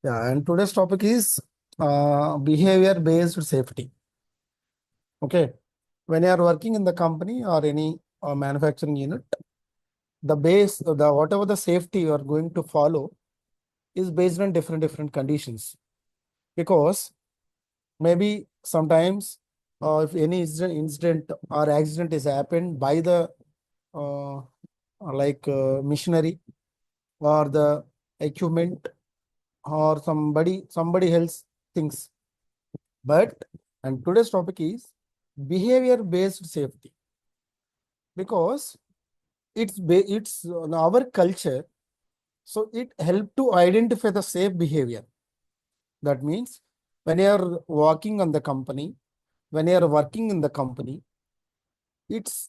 Yeah, and today's topic is behavior-based safety. Okay, when you are working in the company or any manufacturing unit, the whatever the safety you are going to follow is based on different conditions. Because maybe sometimes if any incident or accident is happened by the uh, machinery or the equipment or somebody else things. But and today's topic is behavior-based safety because it's our culture, so it help to identify the safe behavior. That means when you are walking on the company, when you are working in the company, it's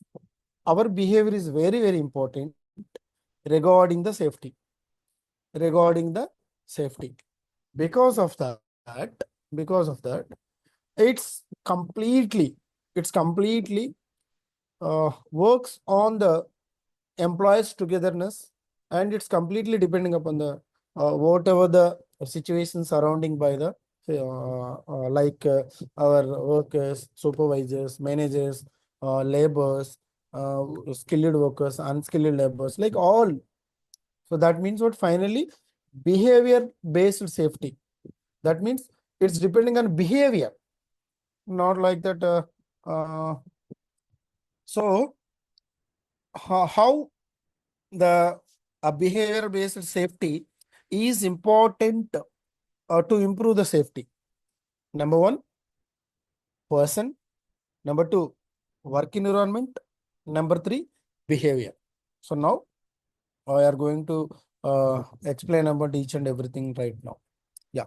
our behavior is very important regarding the safety, regarding the safety. Because of that, because of that, it's completely it's completely works on the employees togetherness, and it's completely depending upon the whatever the situation surrounding by the our workers, supervisors, managers, laborers, skilled workers, unskilled laborers, like all. So that means what? Finally, behavior based safety. That means it's depending on behavior, not like that. So how the behavior based safety is important to improve the safety. Number one, person. Number two, work environment. Number three, behavior. So now we are going to explain about each and everything right now. Yeah.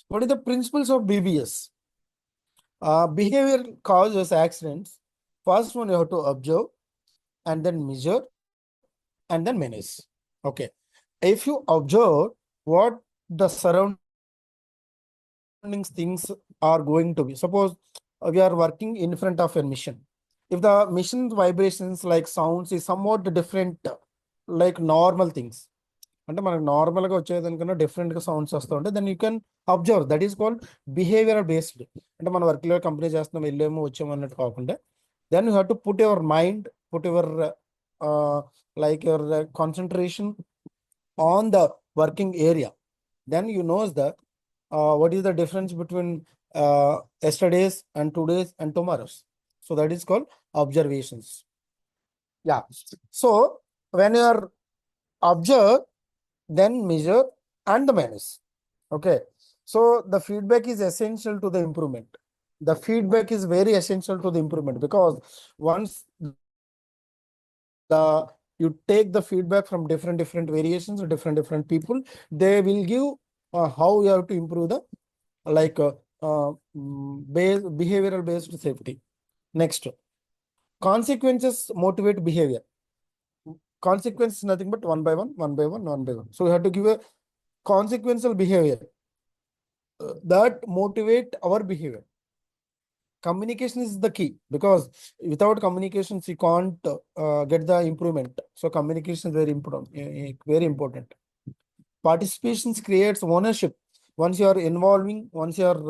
What is the principles of BBS? Behavior causes accidents. First one, you have to observe and then measure and then manage. Okay. If you observe what the surroundings things are going to be, suppose we are working in front of a mission. If the mission vibrations like sounds is somewhat different, like normal things, అంటే మనకు నార్మల్గా వచ్చేదానికన్నా డిఫరెంట్గా sounds వస్తూ ఉంటాయి, then you can observe. That is called behaviour based. అంటే మన వర్క్లో company చేస్తున్నాం, వెళ్ళేమో వచ్చాము అన్నట్టు కాకుండా, then you have to put your mind, put your your concentration on the working area. Then you knows that what is the difference between yesterday's and today's and tomorrow's. So that is called observations. Yeah. So when you are observe, then measure and the manage. Okay. So the feedback is essential to the improvement. The feedback is very essential to the improvement because once you take the feedback from different variations or different people, they will give how you have to improve the behavioral based safety. Next, consequences motivate behavior. Consequence is nothing but one by one. So we have to give a consequential behavior that motivate our behavior. Communication is the key because without communications you can't get the improvement. So communication is very important. Participations creates ownership. Once you are involving, once you are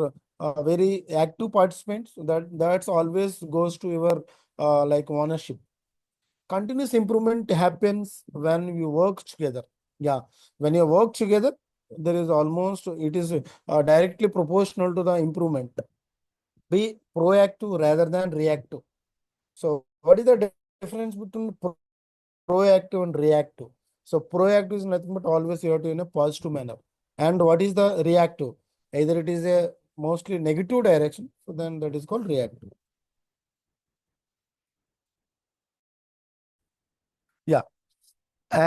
very active participants, that's always goes to your ownership. Continuous improvement happens when you work together. Yeah, when you work together, there is almost, it is directly proportional to the improvement. Be proactive rather than reactive. So what is the difference between proactive and reactive? So proactive is nothing but always you have to in a positive manner. And what is the reactive? Either it is a mostly negative direction, so then that is called reactive. Yeah.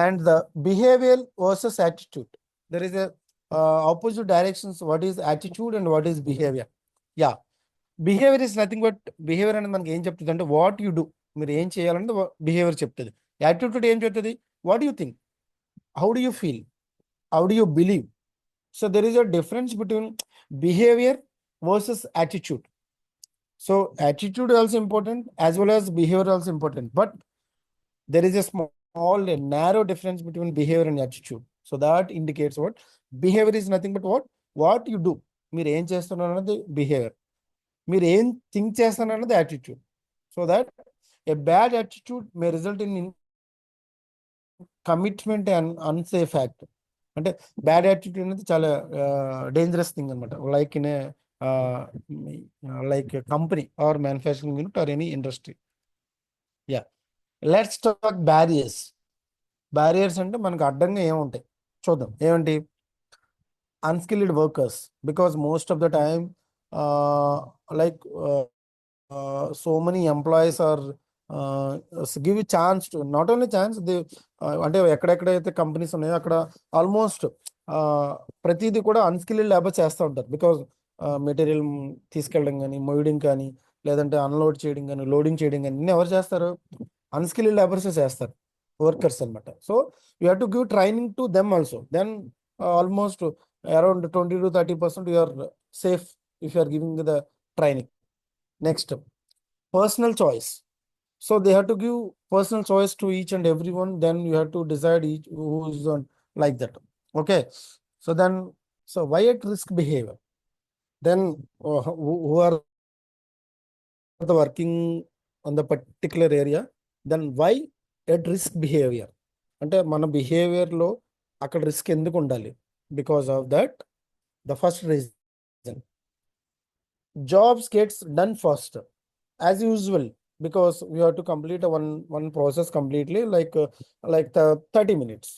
And the behavioral versus attitude. There is a opposite directions. What is attitude and what is behavior? Yeah. Behavior is nothing but behavior అనేది మనకి ఏం చెప్తుంది అంటే what you do, మీరు ఏం చేయాలంటే behaviour చెప్తుంది. Attitude ఏం చెప్తుంది? What you think, how do you feel, how do you believe. So there is a difference between behaviour versus attitude. So attitude also important as well as behaviour also important, but there is a small and narrow difference between behavior and attitude. So that indicates what? Behaviour is nothing but what you do. మీరు ఏం చేస్తున్నారు అన్నది behaviour, మీరు ఏం think చేస్తున్నారు అన్నది attitude. So that a bad attitude may result in commitment and unsafe act. అంటే bad attitude అనేది చాలా డేంజరస్ థింగ్ అనమాట. Like in a like company or manufacturing unit or any industry. Yeah, let's talk barriers. Barriers అంటే మనకు అడ్డంగా ఏముంటాయి చూద్దాం. ఏమంటి? Unskilled workers, because most of the time like so many employees are give a chance to, not only chance, they అంటే ఎక్కడెక్కడైతే companies ఉన్నాయో అక్కడ ఆల్మోస్ట్ ప్రతిదీ కూడా అన్స్కిల్డ్ లేబర్ చేస్తూ ఉంటారు. బికాజ్ మెటీరియల్ తీసుకెళ్ళడం కానీ, మోయడం కానీ, లేదంటే అన్లోడ్ చేయడం కానీ, లోడింగ్ చేయడం కానీ ఇన్ని ఎవరు చేస్తారు? అన్స్కిల్డ్ లేబర్స్ చేస్తారు, వర్కర్స్ అనమాట. So you have to give training to them also. Then almost around 20 to 30% you are safe if you are giving the training. Next, personal choice. So they have to give personal choice to each and everyone. Then you have to decide each who is on like that. Okay. So then, so why at risk behavior? Then who are the working on the particular area? Then why at risk behavior? అంటే మన behaviour లో అక్కడ risk ఎందుకు ఉండాలి? Because of that, the first reason, jobs gets done faster as usual, because we have to complete one process completely like the 30 minutes.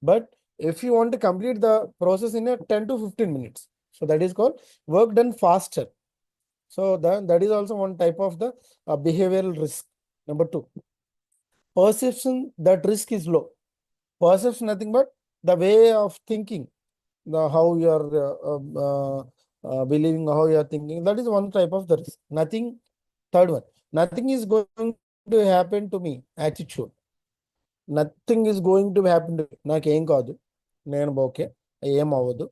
But if you want to complete the process in a 10 to 15 minutes, so that is called work done faster. So that is also one type of the behavioral risk. Number two, perception that risk is low. Perception nothing but the way of thinking, how you are believing, how you are thinking. That is one type of the risk. Nothing. Third one, nothing is going to happen to me. Attitude. Nothing is going to happen to me. నాకు ఏం కాదు, నేను okay, ఏం అవ్వదు.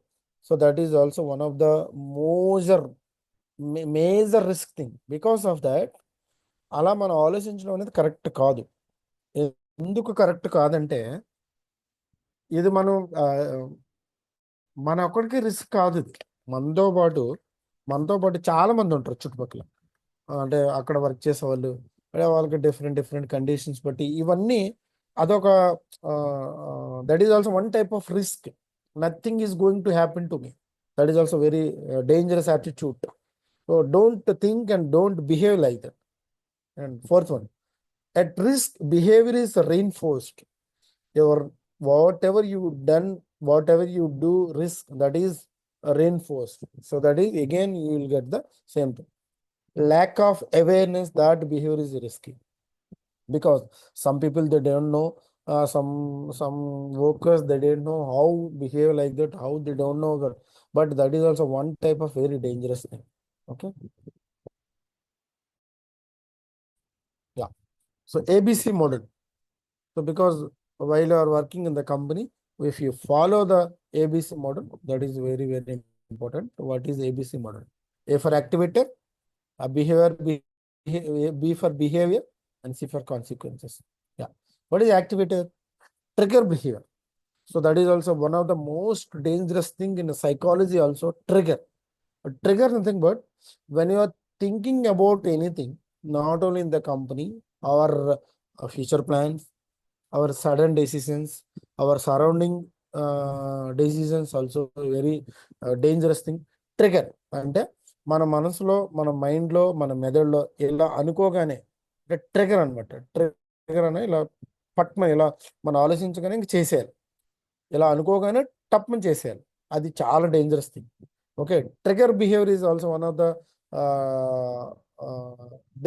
So that is also one of the major risk thing. Because of that అలా మనం ఆలోచించడం అనేది కరెక్ట్ కాదు. ఎందుకు కరెక్ట్ కాదంటే, ఇది మన ఒక్కడికి రిస్క్ కాదు. ఇది మనతో పాటు చాలా మంది ఉంటారు చుట్టుపక్కల. అంటే అక్కడ వర్క్ చేసే వాళ్ళు, వాళ్ళకి డిఫరెంట్ కండిషన్స్ బట్టి ఇవన్నీ అదొక that is also one type of risk. Nothing is going to happen to me. That is also very dangerous attitude. So don't think and don't behave like that. And fourth one, at risk behavior is reinforced. Your whatever you done, whatever you do risk, that is reinforced. So that is again you will get the same thing. Lack of awareness that behavior is risky, because some people they don't know, some workers they don't know how behave like that, how they don't know that. But that is also one type of very dangerous thing. Okay. Yeah. So ABC model. So because while you are working in the company, if you follow the ABC model, that is very important. What is ABC model? A for activator, a behavior, B for behavior, and C for consequences. Yeah. What is activator? Trigger behavior. So that is also one of the most dangerous thing in psychology also, trigger. A trigger nothing but when you are thinking about anything, not only in the company, our future plans, our sudden decisions, our surrounding decisions also very dangerous thing. Trigger అంటే మన మనసులో, మన మైండ్లో, మన మెదడులో ఇలా అనుకోగానే trigger అనమాట. ట్రిగర్ అనే ఇలా పట్మని ఇలా మనం ఆలోచించగానే ఇంక చేసేయాలి, ఇలా అనుకోగానే టప్మని చేసేయాలి. అది చాలా dangerous thing. Okay. Trigger behaviour is also one of the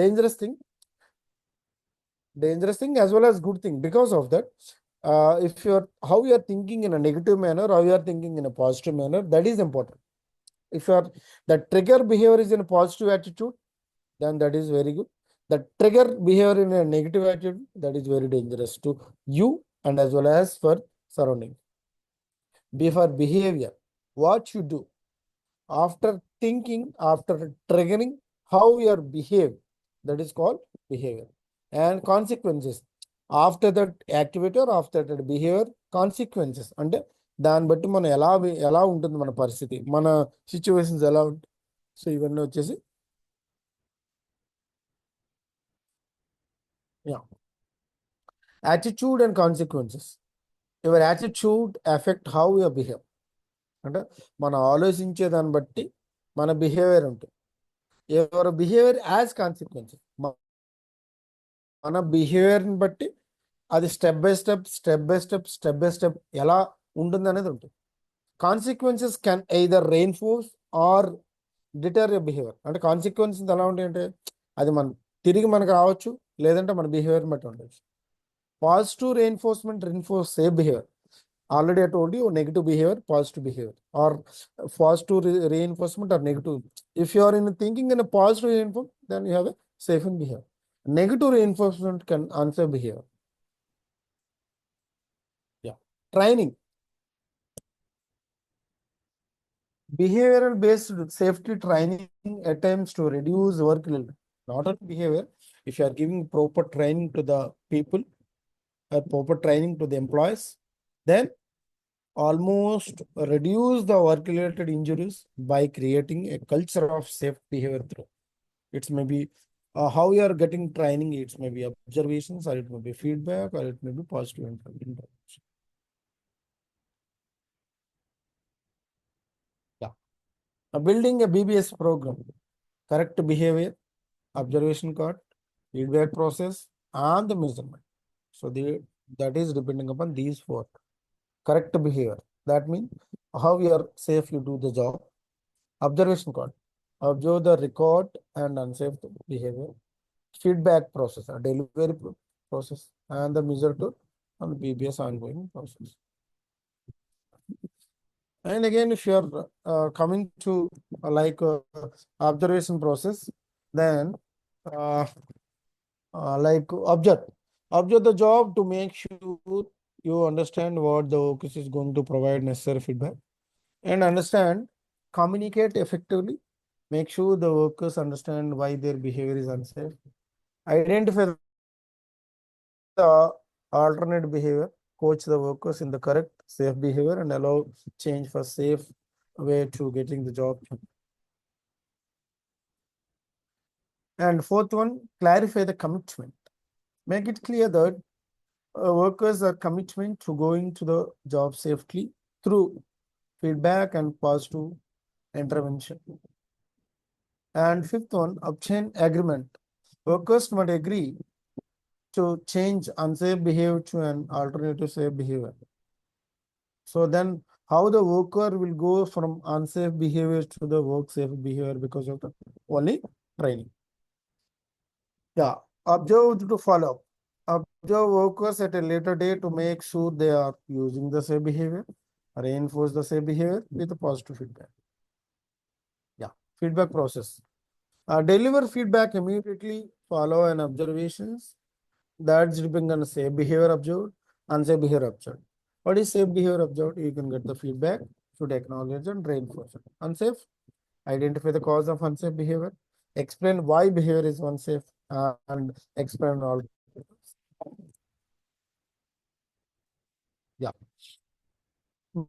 dangerous thing as well as good thing. Because of that, if you're how you are thinking in a negative manner, how you are thinking in a positive manner, that is important. If you are the trigger behavior is in a positive attitude, then that is very good. The trigger behavior in a negative attitude, that is very dangerous to you and as well as for surrounding. B for behavior, what you do after thinking, after triggering, how you are behave, that is called behavior. And consequences, after that activity or after that behavior, consequences. And దాన్ని బట్టి మనం ఎలా ఉంటుంది మన పరిస్థితి, మన situations ఎలా ఉంటాయి. సో ఇవన్నీ వచ్చేసి attitude and consequences. Your attitude effect how your behave. అంటే మనం ఆలోచించే దాన్ని బట్టి మన బిహేవియర్ ఉంటుంది. Your behaviour as consequences. మన బిహేవియర్ని బట్టి అది స్టెప్ బై స్టెప్ ఎలా ఉంటుంది అనేది ఉంటుంది. Consequences can either reinforce or deter your behaviour. అంటే కాన్సిక్వెన్సెస్ ఎలా ఉంటాయి అంటే అది తిరిగి మనకు రావచ్చు, లేదంటే మన బిహేవియర్ బట్టి ఉండొచ్చు. Positive reinforce safe behavior. Already I told you negative behavior, positive behavior, or positive reinforcement or negative. If you are in thinking in a positive reinforcement, then you have a safe in behavior. Negative reinforcement can unsafe behavior. Yeah. Training. Behavioral based safety training attempts to reduce workload. Not only behavior, if you are giving proper training to the people, proper training to the employees, then almost reduce the work-related injuries by creating a culture of safe behavior through. It may be how you are getting training, it may be observations, or it may be feedback, or it may be positive information. Yeah. Building a BBS program, correct behavior, observation card, feedback process, and the measurement. So that is depending upon these four. Correct behavior. That means how you are safe you do the job. Observation card. Observe the record and unsafe behavior. Feedback process, a delivery process, and the measure to on BBS ongoing process. And again, if you are coming to observation process, then observe the job to make sure you understand what the workers is going to provide necessary feedback, and understand, communicate effectively, make sure the workers understand why their behavior is unsafe, identify the alternate behavior, coach the workers in the correct safe behavior, and allow change for safe way to getting the job. And fourth one, clarify the commitment. Make it clear that workers are commitment to going to the job safely through feedback and positive intervention. And fifth one, obtain agreement. Workers must agree to change unsafe behavior to an alternative safe behavior. So then how the worker will go from unsafe behavior to the work safe behavior because of the only training. Yeah. Observe to follow up. Observe workers at a later date to make sure they are using the safe behavior, reinforce the safe behavior with a positive feedback. Yeah. Feedback process. Deliver feedback immediately, follow an observations. That's depending on safe behavior observed, unsafe behavior observed. What is safe behavior observed? You can get the feedback, should acknowledge and reinforce it. Unsafe, identify the cause of unsafe behavior, explain why behavior is unsafe, and explain all. Yeah.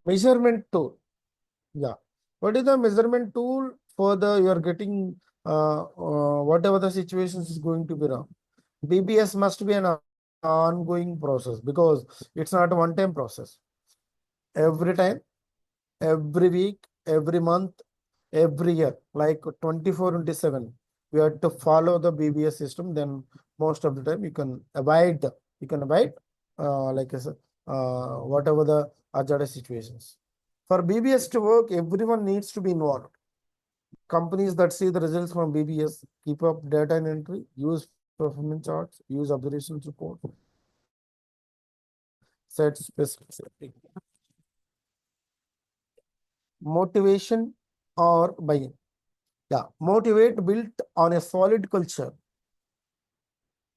Measurement tool. Yeah. What is the measurement tool for the you are getting whatever the situations is going to be wrong? BBS must be an ongoing process because it's not a one-time process. Every time, every week, every month, every year, like 24/7, we have to follow the BBS system. Then most of the time you can avoid like I said, whatever the agenda situations. For BBS to work, everyone needs to be involved. Companies that see the results from BBS keep up data and entry, use performance charts, use observation report, set specific motivation or buy-in. Yeah, motivate built on a solid culture.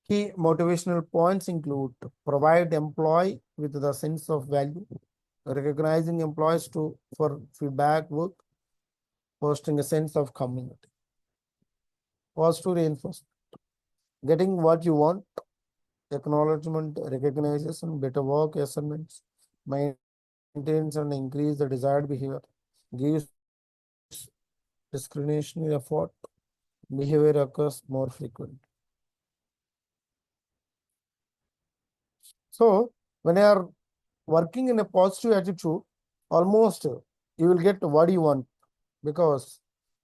Key motivational points include to provide employee with the sense of value, recognizing employees for feedback work, fostering a sense of community. Positive reinforcement, getting what you want, acknowledgement, recognition, better work assignments, maintains and increase the desired behavior, gives discriminatory effort, behavior occurs more frequent. So when you are working in a positive attitude, almost you will get what you want, because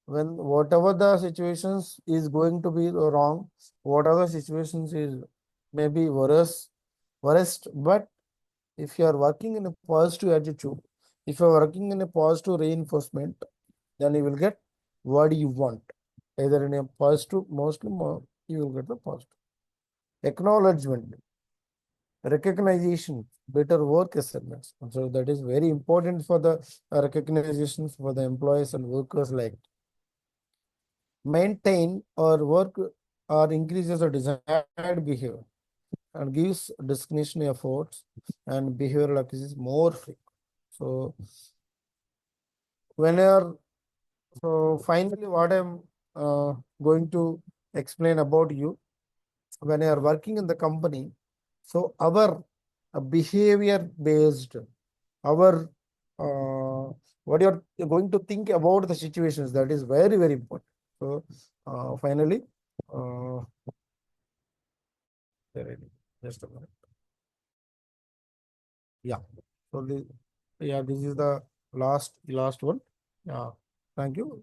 when whatever the situations is going to be wrong, whatever situations is maybe worst, but if you are working in a positive attitude, if you are working in a positive reinforcement, then you will get what you want. Either in a positive, mostly more, you will get the positive. Acknowledgement, recognition, better work assignments. So that is very important for the recognitions for the employees and workers, like maintain or work or increases the desired behavior and gives discrimination efforts and behavioral activities more frequent. So when you are so finally what I'm going to explain about you, when you are working in the company, so our behavior based, our what you're going to think about the situations, that is very, very important. So finally, uh, just a minute. Yeah. So yeah, this is the last one. Yeah. Thank you.